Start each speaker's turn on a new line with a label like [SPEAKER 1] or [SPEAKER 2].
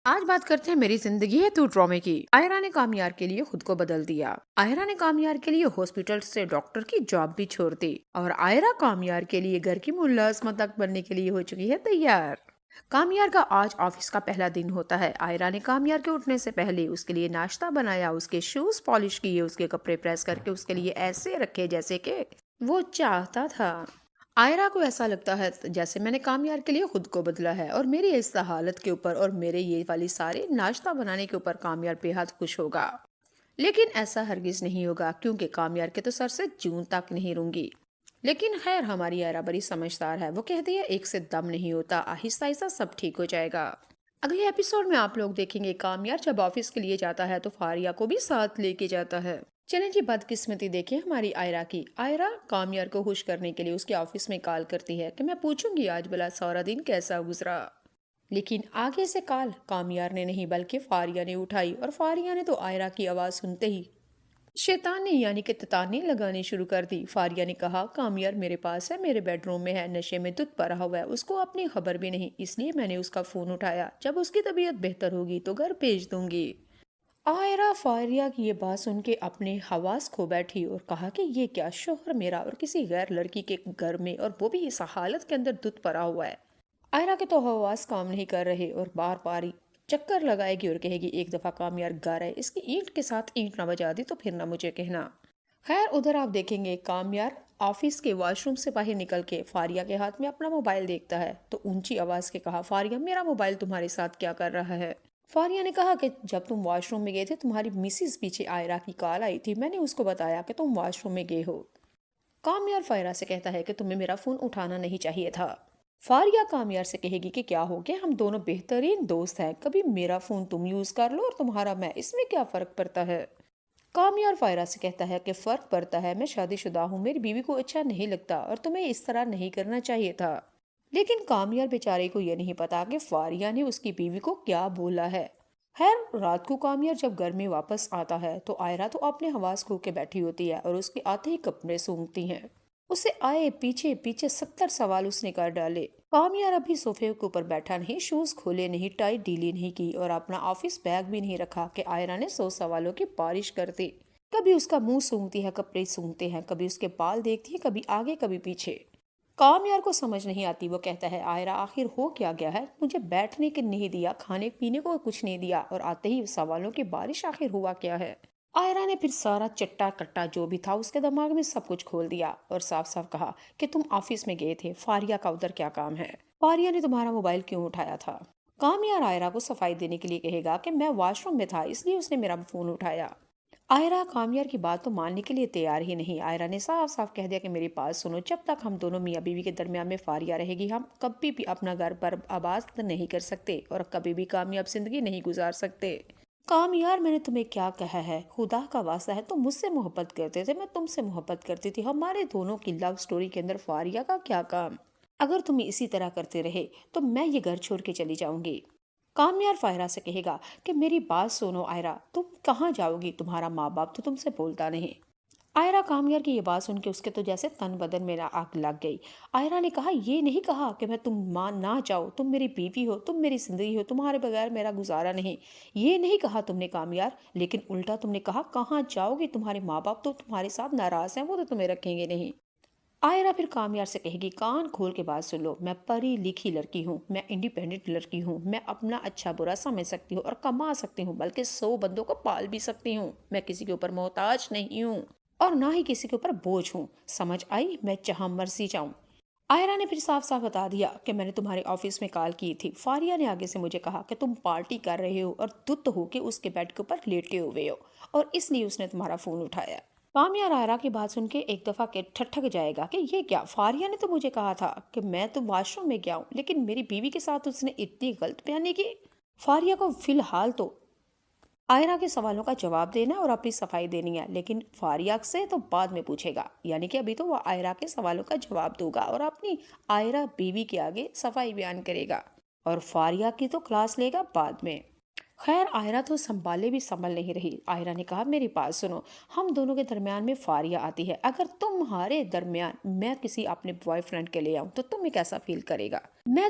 [SPEAKER 1] آج بات کرتے ہیں میری زندگی ہے تو ڈرامے کی۔ آئرا نے کامیار کے لیے خود کو بدل دیا۔ آئرا نے کامیار کے لیے ہاسپٹل سے ڈاکٹر کی جاب بھی چھوڑ دی اور آئرا کامیار کے لیے گھر کی ملازمت تک بننے کے لیے ہو چکی ہے تیار۔ کامیار کا آج آفس کا پہلا دن ہوتا ہے۔ آئرا نے کامیار کے اٹھنے سے پہلے اس کے لیے ناشتہ بنایا، اس کے شوز پالش کیے، اس کے کپڑے پریس کر کے اس کے لیے ایسے رکھے جیسے کہ وہ چاہتا تھا۔ آئرا کو ایسا لگتا ہے جیسے میں نے کامیار کے لیے خود کو بدلا ہے اور میری اس حالت کے اوپر اور میرے یہ والی سارے ناشتہ بنانے کے اوپر کامیار بے حد خوش ہوگا۔ لیکن ایسا ہرگز نہیں ہوگا کیونکہ کامیار کے تو سر سے جون تک نہیں رونگی۔ لیکن خیر ہماری آئرا بڑی سمجھدار ہے، وہ کہتی ہے ایک سے دم نہیں ہوتا، آہستہ آہستہ سب ٹھیک ہو جائے گا۔ اگلے ایپیسوڈ میں آپ لوگ دیکھیں گے کامیار جب آفس کے لیے جاتا ہے تو فاریہ کو بھی ساتھ لے کے جاتا ہے۔ چلیں جی بدقسمتی دیکھیں ہماری آئرا کی۔ آئرا کامیار کو خوش کرنے کے لیے اس کے آفس میں کال کرتی ہے کہ میں پوچھوں گی آج بلا سارا دن کیسا گزرا۔ لیکن آگے سے کال کامیار نے نہیں بلکہ فاریہ نے اٹھائی اور فاریہ نے تو آئرا کی آواز سنتے ہی شیطانی یعنی کہ تتانے لگانے شروع کر دی۔ فاریہ نے کہا کامیار میرے پاس ہے، میرے بیڈ روم میں ہے، نشے میں دودھ پڑا ہوا ہے، اس کو اپنی خبر بھی نہیں، اس لیے میں نے اس کا فون اٹھایا، جب اس کی طبیعت بہتر ہوگی تو گھر بھیج دوں گی۔ آئرا فاریہ کی یہ بات سن کے اپنے حواس کھو بیٹھی اور کہا کہ یہ کیا، شوہر میرا اور کسی غیر لڑکی کے گھر میں اور وہ بھی اس حالت کے اندر دودھ پڑا ہوا ہے۔ آئرا کے تو حواس کام نہیں کر رہے اور بار بار چکر لگائے گی اور کہے گی ایک دفعہ کامیار گھر ہے، اس کی اینٹ کے ساتھ اینٹ نہ بجا دی تو پھر نہ مجھے کہنا۔ خیر ادھر آپ دیکھیں گے کامیار آفس کے واش روم سے باہر نکل کے فاریہ کے ہاتھ میں اپنا موبائل دیکھتا ہے تو اونچی آواز کے کہا فاریہ میرا موبائل تمہارے ساتھ کیا کر رہا ہے؟ فاریہ نے کہا کہ جب تم واش روم میں گئے تھے تمہاری مسز پیچھے آئرا کی کال آئی تھی، میں نے اس کو بتایا کہ تم واش روم میں گئے ہو۔ کامیار فاریہ سے کہتا ہے کہ تمہیں میرا فون اٹھانا نہیں چاہیے تھا۔ فاریہ کامیار سے کہے گی کہ کیا ہو گیا، ہم دونوں بہترین دوست ہیں، کبھی میرا فون تم یوز کر لو اور تمہارا میں، اس میں کیا فرق پڑتا ہے؟ کامیار فائرہ سے کہتا ہے کہ فرق پڑتا ہے، میں شادی شدہ ہوں، میری بیوی کو اچھا نہیں لگتا اور تمہیں اس طرح نہیں کرنا چاہیے تھا۔ لیکن کامیار بیچارے کو یہ نہیں پتا کہ فاریہ نے اس کی بیوی کو کیا بولا ہے۔ خیر رات کو کامیار جب گھر میں واپس آتا ہے تو آئرا تو اپنے حواس کھو کے بیٹھی ہوتی ہے اور اس کے آتے ہی کپڑے سونگتی ہیں۔ اسے آئے پیچھے پیچھے 70 سوال اس نے کر ڈالے۔ کامیار ابھی صوفے کے اوپر بیٹھا نہیں، شوز کھولے نہیں، ٹائی ڈیلی نہیں کی اور اپنا آفس بیگ بھی نہیں رکھا کہ آئرا نے 100 سوالوں کی بارش کر دی۔ کبھی اس کا منہ سونگتی ہے، کپڑے سونگتے ہیں، کبھی اس کے بال دیکھتی ہے، کبھی آگے کبھی پیچھے۔ کامیار کو سمجھ نہیں آتی، وہ کہتا ہے آئرا آخر ہو کیا گیا ہے، مجھے بیٹھنے کے نہیں دیا، کھانے پینے کو کچھ نہیں دیا اور آتے ہی سوالوں کی بارش، آخر ہوا کیا ہے؟ آئرا نے پھر سارا چٹا کٹا جو بھی تھا اس کے دماغ میں سب کچھ کھول دیا اور صاف صاف کہا کہ تم آفس میں گئے تھے، فاریہ کا ادھر کیا کام ہے؟ فاریہ نے تمہارا موبائل کیوں اٹھایا تھا؟ کامیار آئرا کو صفائی دینے کے لیے کہے گا کہ میں واش روم میں تھا اس لیے اس نے میرا فون اٹھایا۔ آئرا کامیار کی بات تو ماننے کے لیے تیار ہی نہیں۔ آئرا نے صاف صاف کہہ دیا کہ میری بات سنو، جب تک ہم دونوں میاں بیوی کے درمیان میں فاریہ رہے گی ہم کبھی بھی اپنا گھر پر آباد نہیں کر سکتے اور کبھی بھی کامیاب زندگی نہیں گزار سکتے۔ کامیار میں نے تمہیں کیا کہا ہے، خدا کا واسطہ ہے تم مجھ سے محبت کرتے تھے، میں تم سے محبت کرتی تھی، ہمارے دونوں کی لو سٹوری کے اندر فاریہ کا کیا کام؟ اگر تم اسی طرح کرتے رہے تو میں یہ گھر چھوڑ کے چلی جاؤں گی۔ کامیار فائرہ سے کہے گا کہ میری بات سنو آئرا، تم کہاں جاؤ گی، تمہارا ماں باپ تو تم سے بولتا نہیں۔ آئرا کامیار کی یہ بات سن کے اس کے تو جیسے تن بدن میں آگ لگ گئی۔ آئرا نے کہا یہ نہیں کہا کہ میں تم مان نہ جاؤ، تم میری بیوی ہو، تم میری زندگی ہو، تمہارے بغیر میرا گزارا نہیں، یہ نہیں کہا تم نے کامیار، لیکن الٹا تم نے کہا کہاں جاؤ گی، تمہارے ماں باپ تو تمہارے ساتھ ناراض ہیں، وہ تو تمہیں رکھیں گے نہیں۔ آئرا پھر کامیار سے کہے گی کان کھول کے بات سن لو، میں پڑھی لکھی لڑکی ہوں، میں انڈیپینڈنٹ لڑکی ہوں، میں اپنا اچھا برا سمجھ سکتی ہوں اور کما سکتی ہوں، بلکہ 100 بندوں کو پال بھی سکتی ہوں، میں کسی کے اوپر محتاج نہیں ہوں اور نہ ہی کسی کے اوپر بوجھ ہوں، سمجھ آئی، میں جہاں مرضی جاؤں۔ آئرا نے پھر صاف صاف بتا دیا کہ میں نے تمہارے آفس میں کال کی تھی، فاریہ نے آگے سے مجھے کہا کہ تم پارٹی کر رہے ہو اور دت ہو کے اس کے بیڈ کے اوپر لیٹے ہوئے ہو اور اس لیے اس نے تمہارا فون اٹھایا۔ کامیار آئرا کی بات سن کے ایک دفعہ کے ٹھٹک جائے گا کہ یہ کیا، فاریہ نے تو مجھے کہا تھا کہ میں تو واش روم میں گیا ہوں، لیکن میری بیوی کے ساتھ اس نے اتنی غلط بیانی کی۔ فاریہ کو فی الحال تو آئرا کے سوالوں کا جواب دینا اور اپنی صفائی دینی ہے، لیکن فاریہ سے تو بعد میں پوچھے گا، یعنی کہ ابھی تو وہ آئرا کے سوالوں کا جواب دے گا اور اپنی آئرا بیوی کے آگے صفائی بیان کرے گا اور فاریہ کی تو کلاس لے گا بعد میں۔ خیر آئرا تو سنبھالے بھی سنبھل نہیں رہی۔ آئرا نے کہا میری بات سنو، ہم دونوں کے درمیان میں فاریہ آتی ہے، اگر تمہارے درمیان میں کسی اپنے بوائے فرینڈ کے لے آؤں تو تمہیں کیسا فیل کرے گا؟ میں